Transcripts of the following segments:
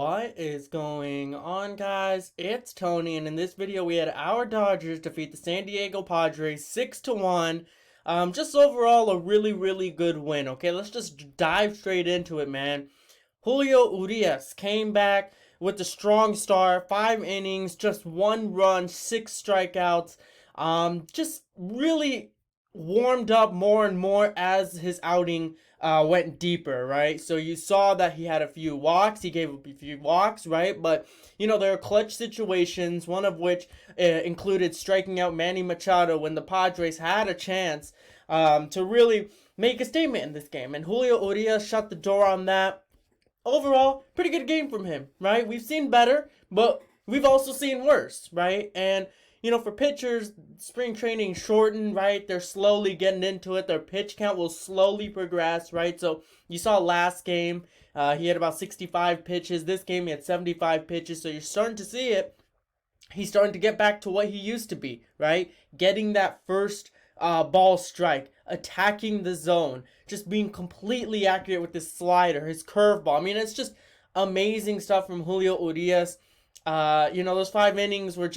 What is going on, guys? It's Tony, and in this video we had our Dodgers defeat the San Diego Padres 6-1. Just overall a really good win. Okay, let's just dive straight into it, man. Julio Urias came back with a strong start, 5 innings, just 1 run, 6 strikeouts. Just really warmed up more and more as his outing went deeper, right? So you saw that he had a few walks. He gave up a few walks, right? But, there are clutch situations, one of which included striking out Manny Machado when the Padres had a chance to really make a statement in this game. And Julio Oria shut the door on that. Overall, pretty good game from him, right? We've seen better, but we've also seen worse, right? And for pitchers, spring training shortened, right? They're slowly getting into it. Their pitch count will slowly progress, right? So you saw last game, he had about 65 pitches. This game, he had 75 pitches. So you're starting to see it. He's starting to get back to what he used to be, right? Getting that first ball strike, attacking the zone, just being completely accurate with his slider, his curveball. I mean, it's just amazing stuff from Julio Urias. Those 5 innings were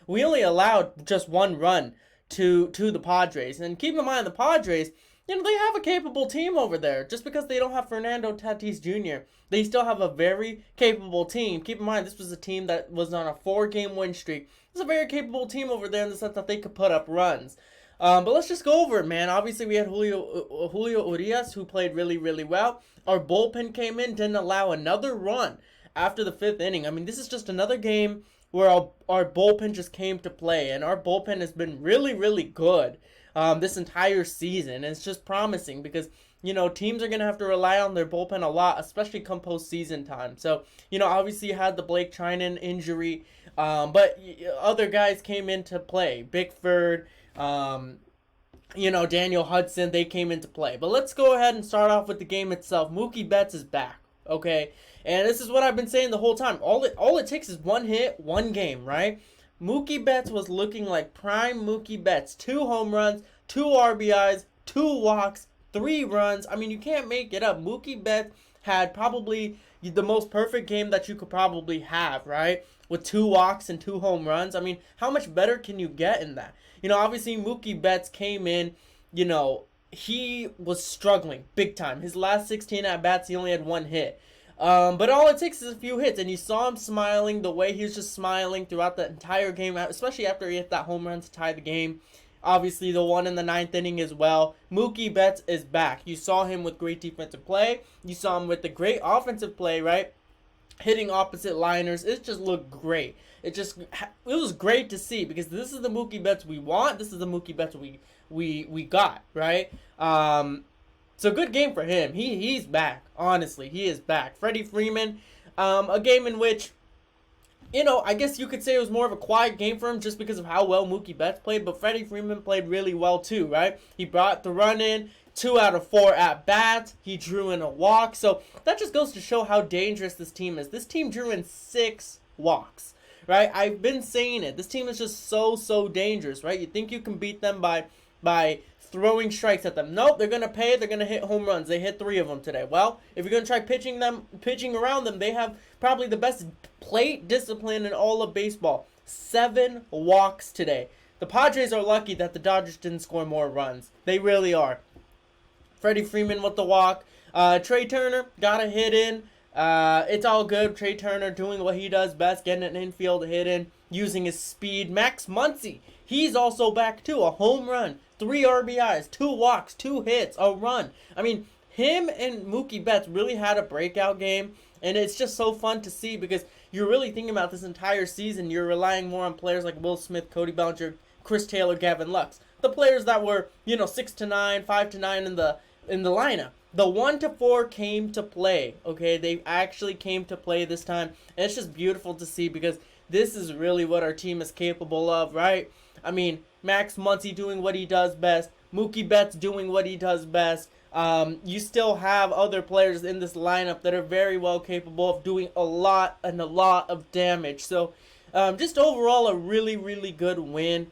we only allowed just 1 run to the Padres. And keep in mind, the Padres, they have a capable team over there. Just because they don't have Fernando Tatis Jr., they still have a very capable team. Keep in mind, this was a team that was on a 4-game win streak. It's a very capable team over there in the sense that they could put up runs. But let's just go over it, man. Obviously, we had Julio Urias, who played really well. Our bullpen came in, didn't allow another run after the 5th inning. I mean, this is just another game where our bullpen just came to play. And our bullpen has been really good this entire season. And it's just promising because, teams are going to have to rely on their bullpen a lot, especially come postseason time. So, obviously you had the Blake Trinan injury. But other guys came into play. Bickford, Daniel Hudson, they came into play. But let's go ahead and start off with the game itself. Mookie Betts is back, okay? And this is what I've been saying the whole time. All it takes is 1 hit, 1 game, right? Mookie Betts was looking like prime Mookie Betts. 2 home runs, 2 RBIs, 2 walks, 3 runs. I mean, you can't make it up. Mookie Betts had probably the most perfect game that you could probably have, right? With 2 walks and 2 home runs. I mean, how much better can you get in that? Obviously Mookie Betts came in, he was struggling big time. His last 16 at-bats, he only had 1 hit. But all it takes is a few hits, and you saw him smiling the way he was just smiling throughout the entire game, especially after he hit that home run to tie the game. Obviously, the one in the 9th inning as well. Mookie Betts is back. You saw him with great defensive play. You saw him with the great offensive play, right? Hitting opposite liners. It just looked great. It was great to see because this is the Mookie Betts we want. This is the Mookie Betts we got, right? So good game for him. He's back. Honestly, he is back. Freddie Freeman, a game in which, I guess you could say it was more of a quiet game for him just because of how well Mookie Betts played. But Freddie Freeman played really well too, right? He brought the run in. 2 out of 4 at-bats. He drew in a walk. So that just goes to show how dangerous this team is. This team drew in 6 walks, right? I've been saying it. This team is just so dangerous, right? You think you can beat them by throwing strikes at them. Nope, they're going to pay. They're going to hit home runs. They hit 3 of them today. Well, if you're going to try pitching around them, they have probably the best plate discipline in all of baseball. 7 walks today. The Padres are lucky that the Dodgers didn't score more runs. They really are. Freddie Freeman with the walk. Trey Turner got a hit in. It's all good. Trey Turner doing what he does best, getting an infield hit in, using his speed. Max Muncy, he's also back too. A home run, 3 RBIs, 2 walks, 2 hits, a run. I mean, him and Mookie Betts really had a breakout game, and it's just so fun to see because you're really thinking about this entire season. You're relying more on players like Will Smith, Cody Bellinger, Chris Taylor, Gavin Lux. The players that were, 6 to 9, 5 to 9 in the lineup. The 1 to 4 came to play, okay? They actually came to play this time. And it's just beautiful to see because this is really what our team is capable of, right? I mean, Max Muncy doing what he does best. Mookie Betts doing what he does best. You still have other players in this lineup that are very well capable of doing a lot of damage. So, just overall a really good win.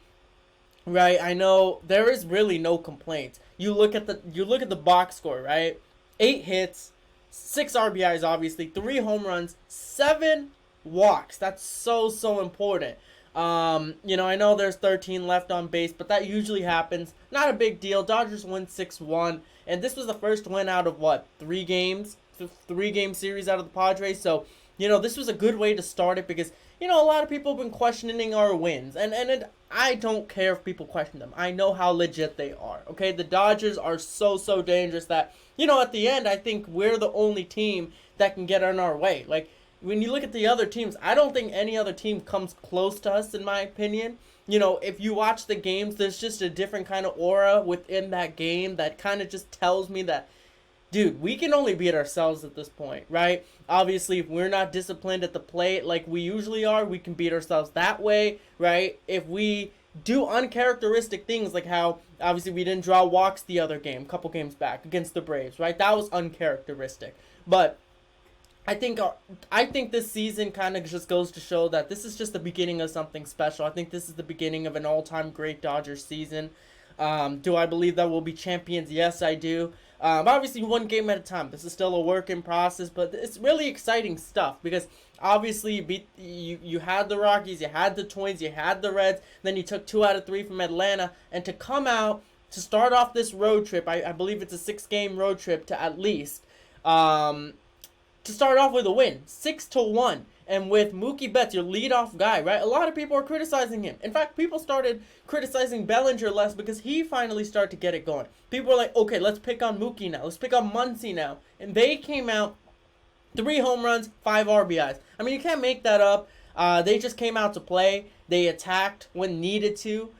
Right, I know there is really no complaints. You look at the box score, right? 8 hits, 6 RBIs, obviously, 3 home runs, 7 walks. That's so important. I know there's 13 left on base, but that usually happens. Not a big deal. Dodgers win 6-1, and this was the first win out of what, 3 games? 3-game series out of the Padres. So, this was a good way to start it because, a lot of people have been questioning our wins, and I don't care if people question them. I know how legit they are. Okay, the Dodgers are so dangerous that, at the end, I think we're the only team that can get in our way. Like, when you look at the other teams, I don't think any other team comes close to us, in my opinion. If you watch the games, there's just a different kind of aura within that game that kind of just tells me that, dude, we can only beat ourselves at this point, right? Obviously, if we're not disciplined at the plate like we usually are, we can beat ourselves that way, right? If we do uncharacteristic things like how, obviously, we didn't draw walks the other game, a couple games back, against the Braves, right? That was uncharacteristic. But I think this season kind of just goes to show that this is just the beginning of something special. I think this is the beginning of an all-time great Dodgers season. Do I believe that we'll be champions? Yes, I do. Obviously, one game at a time. This is still a work in process, but it's really exciting stuff because obviously you had the Rockies, you had the Twins, you had the Reds, then you took 2 out of 3 from Atlanta, and to come out to start off this road trip, I believe it's a 6-game road trip to at least. To start off with a win, 6-1, and with Mookie Betts, your leadoff guy, right? A lot of people are criticizing him. In fact, people started criticizing Bellinger less because he finally started to get it going. People are like, okay, let's pick on Mookie now. Let's pick on Muncy now. And they came out 3 home runs, 5 RBIs. I mean, you can't make that up. They just came out to play. They attacked when needed to.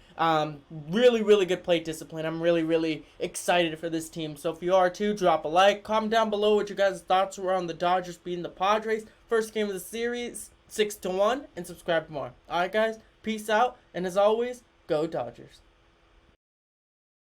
Really good plate discipline. I'm really excited for this team. So if you are too, drop a like. Comment down below what your guys' thoughts were on the Dodgers beating the Padres. First game of the series, 6-1, and subscribe for more. Alright guys, peace out, and as always, go Dodgers.